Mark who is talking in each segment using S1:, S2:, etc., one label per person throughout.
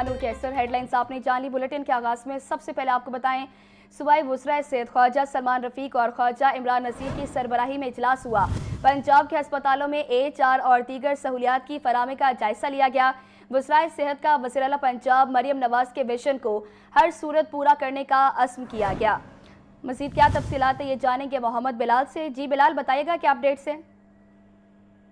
S1: महानूर कैसर। Headlines आपने जान ली। Bulletin के आगाज में सबसे पहले आपको बताएं, सूबाई वज़राए सेहत ख्वाजा सलमान रफीक और ख्वाजा इमरान नसीर की सरबराही में इजलास हुआ। पंजाब के अस्पतालों में HR और दीगर सहूलियात की फराहमी का जायजा लिया गया। वज़राए सेहत का वज़ीर आला पंजाब मरियम नवाज के विजन को हर सूरत पूरा करने का अज़्म किया गया। मज़ीद क्या तफसीलात है ये जानेंगे मोहम्मद बिलाल से। जी बिलाल, बताइएगा क्या अपडेट्स हैं?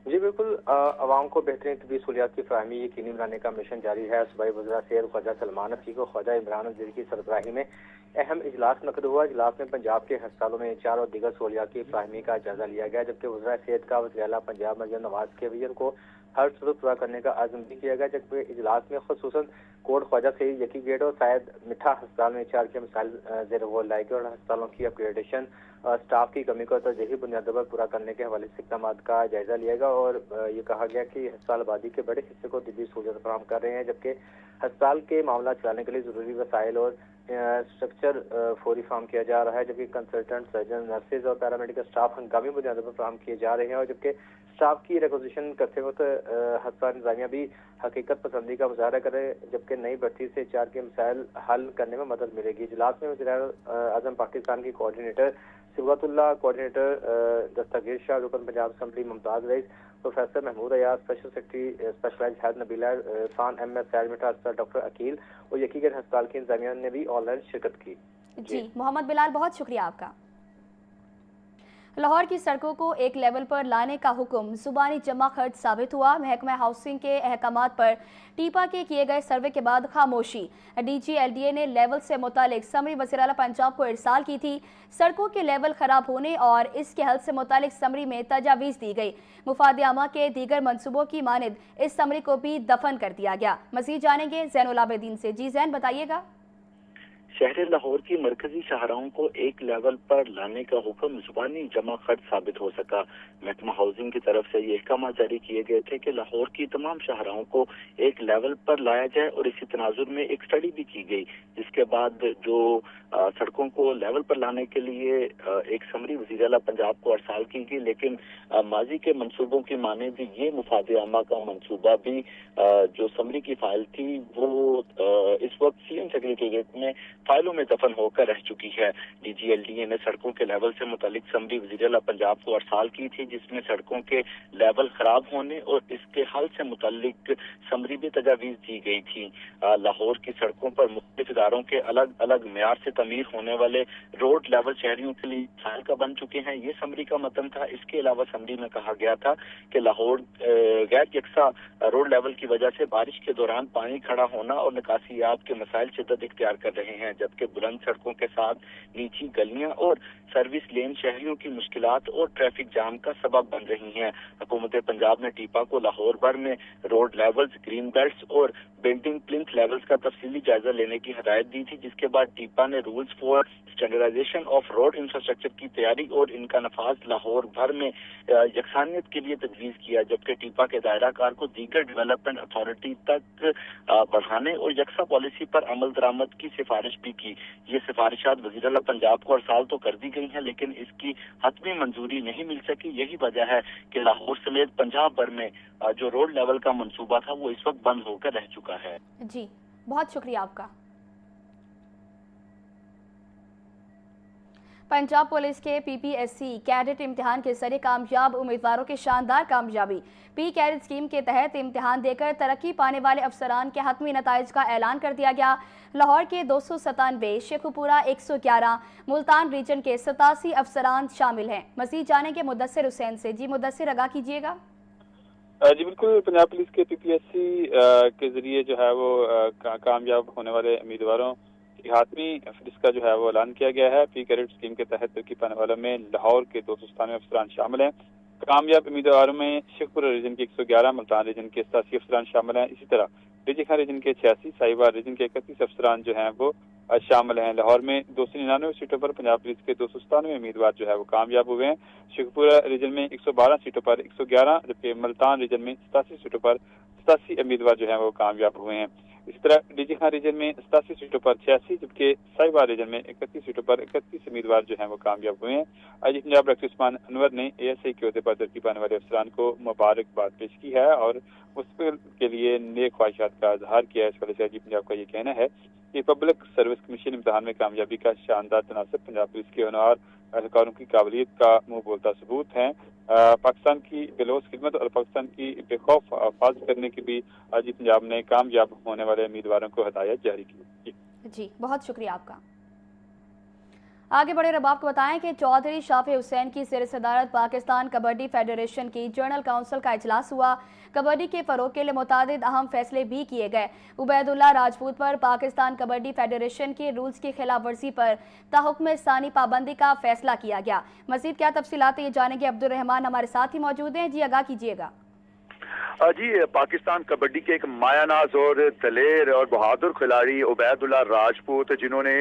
S2: जी बिल्कुल, आवाम को बेहतरीन तबी सहूलियात की फराहमी यकीनी बनाने का मिशन जारी है। सूबाई वज़ीर सेहत ख्वाजा सलमान रफीक और ख्वाजा इमरान नसीर की सरबराही में अहम इजलास मुनक़्क़िद हुआ। इजलास में पंजाब के अस्पतालों में HR और दीगर सहूलियात की फराहमी का जायजा लिया गया, जबकि वज़ीर सेहत का वज़ीर आला पंजाब मरियम नवाज के विजन को हर सूरत पूरा करने का आज़म भी किया गया। जबकि इजलास में खुसूसन कोट ख्वाजा सईद यकी गेट और शायद मिठा अस्पताल में HR के मसाइल ज़ेर गौर लाए गए और अस्पतालों की अपग्रेडेशन स्टाफ की कमी को तरजीही बुनियादों पर पूरा करने के हवाले से इक़दाम का जायजा लिया गया। और ये कहा गया कि अस्पताल आबादी के बड़े हिस्से को तबी सहूलियत फराहम कर रहे हैं, जबकि अस्पताल के मामला चलाने के लिए ज़रूरी वसाइल और स्ट्रक्चर फौरी फराहम किया जा रहा है। जबकि कंसल्टेंट, सर्जन, नर्सेज और पैरामेडिकल स्टाफ हंगामी बुनियादों पर फराहम किए जा रहे हैं। और जबकि स्टाफ की रिक्वेजिशन करते वक्त अस्पताल इंतजामिया भी हकीकत पसंदी का मुजाहरा करे, जबकि नई भर्ती से HR के मसाइल हल करने में मदद मिलेगी। इजलास में वज़ीर-ए-आज़म पाकिस्तान की कोऑर्डिनेटर सिबगतुल्लाह, कोऑर्डिनेटर दस्तगीर शाह, रुकन Punjab assembly Mumtaz Rais, professor Mahmood Ayaz, special secretary specialised health Nabila Irfan, MS Syed Mitha अस्पताल डॉक्टर अकील और यकीगढ़ अस्पताल की इंतजामिया ने भी ऑनलाइन शिरकत की।
S1: जी मोहम्मद बिलाल, बहुत शुक्रिया आपका। लाहौर की सड़कों को एक लेवल पर लाने का हुक्म जुबानी जमा खर्च साबित हुआ। महकमा हाउसिंग के अहकामात पर टीपा के किए गए सर्वे के बाद खामोशी। DG LDA ने लेवल से मुतालिक समरी वज़ीर आला पंजाब को इरसाल की थी। सड़कों के लेवल खराब होने और इसके हल से मुतालिक समरी में तजावीज़ दी गई। मुफाद आमा के दीगर मनसूबों की मानिद इस समरी को भी दफन कर दिया गया। मज़ीद जानेंगे ज़ैनुल आबिदीन से। जी ज़ैन, बताइएगा।
S3: शहर लाहौर की मरकजी शाहराहों को एक लेवल पर लाने का हुक्म जुबानी जमा खर्च साबित हो सका। महकमा हाउसिंग की तरफ से ये अहकाम जारी किए गए थे कि लाहौर की तमाम शाहराहों को एक लेवल पर लाया जाए और इसी तनाजुर में एक स्टडी भी की गई, जिसके बाद जो सड़कों को लेवल पर लाने के लिए एक समरी वज़ीर आला पंजाब को अरसाल की गई। लेकिन माजी के मनसूबों की माने भी ये मुफाद आमा का मनसूबा भी जो समरी की फाइल थी वो इस वक्त CM सेक्रेटेरिएट में फाइलों में दफन होकर रह चुकी है। DG LDA ने सड़कों के लेवल से मुतालिक समरी वज़ीर आला पंजाब को अरसाल की थी, जिसमें सड़कों के लेवल खराब होने और इसके हल से मुतालिक समरी भी तजावीज़ दी गई थी। लाहौर की सड़कों पर मुख्तलिफ इदारों के अलग अलग मेयार से तमीर होने वाले रोड लेवल शहरियों के लिए फाइल का बन चुके हैं। ये समरी का मतन था। इसके अलावा समरी में कहा गया था कि लाहौर गैर यकसा रोड लेवल की वजह से बारिश के दौरान पानी खड़ा होना और निकासियात के मसाइल शिद्दत इख्तियार कर रहे हैं, जबकि बुलंद सड़कों के साथ नीची गलियां और सर्विस लेन शहरियों की मुश्किलात और ट्रैफिक जाम का सबब बन रही हैं। हुकूमत पंजाब ने टीपा को लाहौर भर में रोड लेवल्स, ग्रीन बेल्ट्स और बिल्डिंग प्लिंथ लेवल्स का तफसीली जायजा लेने की हिदायत दी थी, जिसके बाद टीपा ने rules for standardization of road infrastructure की तैयारी और इनका नफाज लाहौर भर में यकसानियत के लिए तजवीज़ किया, जबकि टीपा के दायरा कार को दीगर डेवलपमेंट अथॉरिटी तक बढ़ाने और यकसा पॉलिसी पर अमल दरामद की सिफारिश भी की। ये सिफारिशात वज़ीर आला पंजाब को अरसाल तो कर दी गई हैं, लेकिन इसकी हतमी मंजूरी नहीं मिल सकी। यही वजह है कि लाहौर समेत पंजाब भर में जो रोड लेवल का मंसूबा था वो इस वक्त बंद होकर रह चुका है।
S1: जी बहुत शुक्रिया आपका। पंजाब पुलिस के PPSC कैडेट इम्तिहान के जरिए कामयाब उम्मीदवारों की शानदार कामयाबी। P कैडेट स्कीम के तहत इम्तिहान देकर तरक्की पाने वाले अफसरान के हतमी नताइज का ऐलान कर दिया गया। लाहौर के 297, शेखुपुरा 111, मुल्तान रीजन के 87 अफसरान शामिल हैं। मज़ीद जानेंगे मुदस्सिर हुसैन से। जी मुदस्सिर, आगाह कीजिएगा।
S4: जी बिल्कुल, पंजाब पुलिस के PPSC के जरिए जो है वो कामयाब होने वाले उम्मीदवारों की हातमी फहरिस्त का जो है वो ऐलान किया गया है। P कैडेट स्कीम के तहत तरक्की पाने वालों में लाहौर के 297 अफसरान शामिल हैं। कामयाब उम्मीदवारों में शेखपुरा रीजन के 111, मुल्तान रीजन के 87 अफसरान शामिल हैं। इसी तरह डीजी खान रीजन के 86, साहिवाल रीजन के 31 अफसरान जो हैं वो शामिल हैं। लाहौर में 299 सीटों पर पंजाब पुलिस के 297 उम्मीदवार जो है वो कामयाब हुए हैं। शेखपुरा रीजन में 112 सीटों पर 111, जबकि मुल्तान रीजन में 87 सीटों पर 87 उम्मीदवार जो है वो कामयाब हुए हैं। इसी तरह डीजी खान रीजन में 87 सीटों पर 86, जबकि साहिबा रीजन में 31 सीटों पर 31 उम्मीदवार जो हैं वो कामयाब हुए हैं। आज पंजाब डॉक्टर उस्मान अनवर ने ASI के अहदे पर तरक्की पाने वाले अफसरान को मुबारकबाद पेश की है और मुस्तकबिल के लिए नेक ख्वाहिशात का इजहार किया है। इस वजह से आज पंजाब का ये कहना है कि पब्लिक सर्विस कमीशन इम्तहान में कामयाबी का शानदार तनासब पंजाब पुलिस के होनहार एहलकारों की काबिलियत का मुंह बोलता सबूत है। पाकिस्तान की बेलोस खिदमत और पाकिस्तान की बेखौफ आफाज करने की भी आज पंजाब ने कामयाब होने वाले उम्मीदवारों को हदायत जारी की।
S1: जी, बहुत शुक्रिया आपका। आगे बढ़े रब आपको बताएं कि चौधरी शाफी हुसैन की ज़ेर सदारत पाकिस्तान कबड्डी फेडरेशन की जनरल काउंसिल का इजलास हुआ। कबड्डी के फ़रोग़ के लिए मुतादिद अहम फैसले भी किए गए। उबैदुल्ला राजपूत पर पाकिस्तान कबड्डी फेडरेशन के रूल्स की खिलाफ वर्जी पर ताहुक्म सानी पाबंदी का फैसला किया गया। मज़ीद क्या तफसीलात ये जानेंगे, अब्दुल रहमान हमारे साथ ही मौजूद हैं। जी, आगाह कीजिएगा।
S5: जी, पाकिस्तान कबड्डी के एक मायानाज और दलेर और बहादुर खिलाड़ी उबैदुल्ला राजपूत, जिन्होंने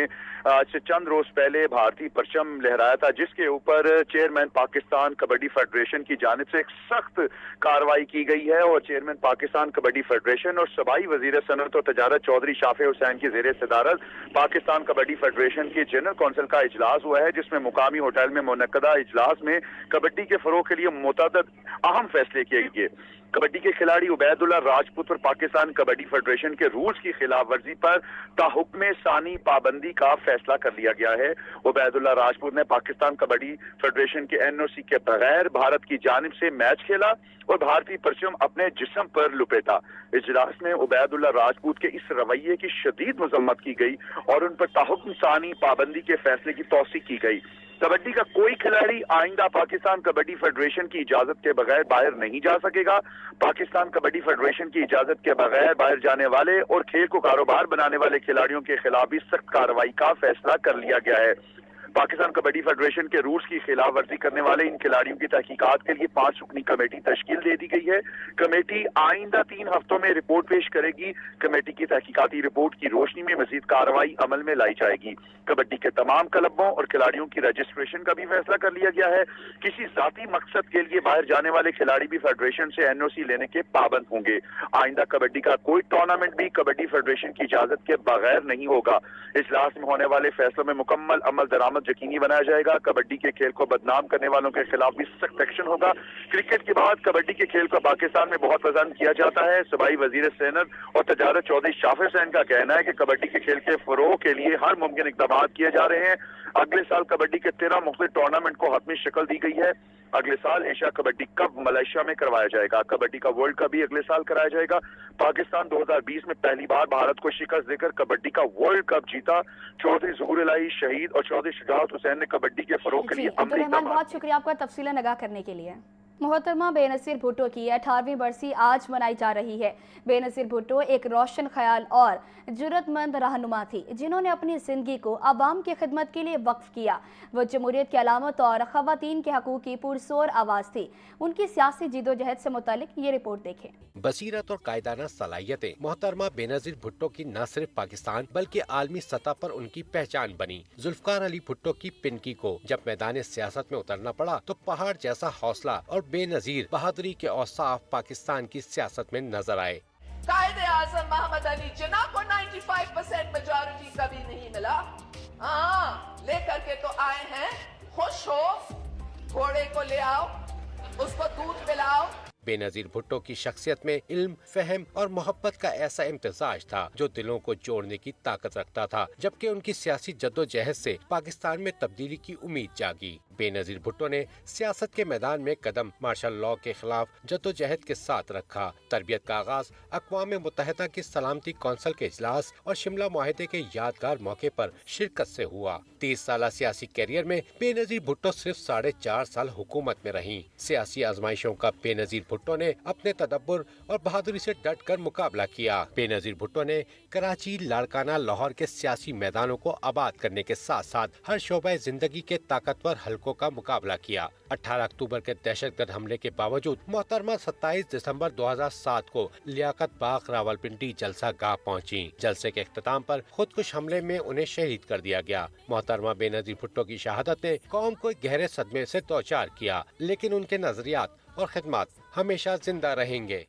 S5: आज चंद रोज पहले भारतीय परचम लहराया था, जिसके ऊपर चेयरमैन पाकिस्तान कबड्डी फेडरेशन की जानिब से एक सख्त कार्रवाई की गई है और चेयरमैन पाकिस्तान कबड्डी फेडरेशन और सूबाई वजीर सनत और तजारत चौधरी शाफी हुसैन की ज़ेर सदारत पाकिस्तान कबड्डी फेडरेशन की जनरल काउंसिल का इजलास हुआ है, जिसमें मुकामी होटल में मुनक्कदा इजलास में कबड्डी के फरोग के लिए मुतअद्दिद अहम फैसले किए गए। कबड्डी के खिलाड़ी उबैदुल्ला राजपूत पर पाकिस्तान कबड्डी फेडरेशन के रूल्स की खिलाफ वर्जी पर ताहुक्म सानी पाबंदी का फैसला कर लिया गया है। उबैदुल्ला राजपूत ने पाकिस्तान कबड्डी फेडरेशन के NOC के बगैर भारत की जानिब से मैच खेला और भारतीय परचम अपने जिस्म पर लुपेटा। इजलास में उबैदुल्ला राजपूत के इस रवैये की शदीद मजम्मत की गई और उन पर ताहुक्म सानी पाबंदी के फैसले की तौसीक की गई। कबड्डी का कोई खिलाड़ी आइंदा पाकिस्तान कबड्डी फेडरेशन की इजाजत के बगैर बाहर नहीं जा सकेगा। पाकिस्तान कबड्डी फेडरेशन की इजाजत के बगैर बाहर जाने वाले और खेल को कारोबार बनाने वाले खिलाड़ियों के खिलाफ भी सख्त कार्रवाई का फैसला कर लिया गया है। पाकिस्तान कबड्डी फेडरेशन के रूल्स की खिलाफ वर्जी करने वाले इन खिलाड़ियों की तहकीकात के लिए 5 रुकनी कमेटी तश्कील दे दी गई है। कमेटी आइंदा 3 हफ्तों में रिपोर्ट पेश करेगी। कमेटी की तहकीकाती रिपोर्ट की रोशनी में मजीद कार्रवाई अमल में लाई जाएगी। कबड्डी के तमाम क्लबों और खिलाड़ियों की रजिस्ट्रेशन का भी फैसला कर लिया गया है। किसी जाती मकसद के लिए बाहर जाने वाले खिलाड़ी भी फेडरेशन से NOC लेने के पाबंद होंगे। आइंदा कबड्डी का कोई टूर्नामेंट भी कबड्डी फेडरेशन की इजाजत के बगैर नहीं होगा। इजलास में होने वाले फैसलों में मुकम्मल अमल दरामद यकीनी बनाया जाएगा। कबड्डी के खेल को बदनाम करने वालों के खिलाफ भी सख्त एक्शन होगा। क्रिकेट के बाद कबड्डी के खेल को पाकिस्तान में बहुत पसंद किया जाता है। सूबाई वजीर सेनत और तजारत चौधरी शाफी हुसैन का कहना है कि कबड्डी के खेल के फरोग के लिए हर मुमकिन इकदाम किए जा रहे हैं। अगले साल कबड्डी के 13 मुख्तलिफ टूर्नामेंट को हतमी शक्ल दी गई है। अगले साल एशिया कबड्डी कप मलेशिया में करवाया जाएगा। कबड्डी का वर्ल्ड कप भी अगले साल कराया जाएगा। पाकिस्तान 2020 में पहली बार भारत को शिकस्त देकर कबड्डी का वर्ल्ड कप जीता। चौधरी ज़हूर इलाही शहीद और चौधरी शुजाअत हुसैन ने कबड्डी के फरोग के लिए अमली इक़दाम।
S1: बहुत शुक्रिया आपका तफसीलन आगाह करने के लिए। मोहतरमा बेनज़ीर भुट्टो की 18वीं बरसी आज मनाई जा रही है। बेनज़ीर भुट्टो एक रोशन ख्याल और जुर्रतमंद रहनुमा थी, जिन्होंने अपनी ज़िंदगी को अवाम की खिदमत के लिए वक्फ किया। वो जमहूरियत की अलामत और ख़वातीन के हकूक़ की पुरसोर आवाज़ थी। उनकी सियासी जिदोजहद से मुतालिक ये रिपोर्ट देखें।
S6: बसीरत और कायदाना सलाहियतें मोहतरमा बेनज़ीर भुट्टो की न सिर्फ पाकिस्तान बल्कि आलमी सतह पर उनकी पहचान बनी। जुल्फ़कार अली भुट्टो की पिनकी को जब मैदान सियासत में उतरना पड़ा तो पहाड़ जैसा हौसला और बेनजीर बहादुरी के औसाफ पाकिस्तान की सियासत में नजर आए।
S7: कायदे आज़म मोहम्मद अली जिन्ना को 95% मेजॉरिटी कभी नहीं मिला, लेकर के तो आए हैं। खुश हो, घोड़े को ले आओ, उसको दूध पिलाओ।
S6: बेनजीर भुट्टो की शख्सियत में इल्म, फहम और मोहब्बत का ऐसा इम्तिजाज था जो दिलों को जोड़ने की ताकत रखता था, जबकि उनकी सियासी जद्दोजहद से पाकिस्तान में तब्दीली की उम्मीद जागी। बेनजीर भुट्टो ने सियासत के मैदान में कदम मार्शल लॉ के खिलाफ जद्दोजहद के साथ रखा। तरबियत का आगाज अक़वाम मुत्तहिदा की सलामती कौंसिल के इजलास और शिमला मुआहदे के यादगार मौके पर शिरकत से हुआ। 30 साल सियासी कैरियर में बेनजीर भुट्टो सिर्फ 4.5 साल हुकूमत में रहीं। सियासी आजमाइशों का बेनजीर भुट्टो ने अपने तदब्बुर और बहादुरी से डट कर मुकाबला किया। बेनजीर भुट्टो ने कराची, लाड़काना, लाहौर के सियासी मैदानों को आबाद करने के साथ साथ हर शोबे जिंदगी के ताकतवर हलकों का मुकाबला किया। 18 अक्टूबर के दहशतगर्द हमले के बावजूद मोहतरमा 27 दिसंबर 2007 को लियाकत बाग रावलपिंडी जलसा गाह पहुंची। जलसे के इख्तिताम पर खुदकुश हमले में उन्हें शहीद कर दिया गया। मोहतरमा बेनजीर भुट्टो की शहादत ने कौम को गहरे सदमे से दो चार किया, लेकिन उनके नजरियात और खिदमत हमेशा जिंदा रहेंगे।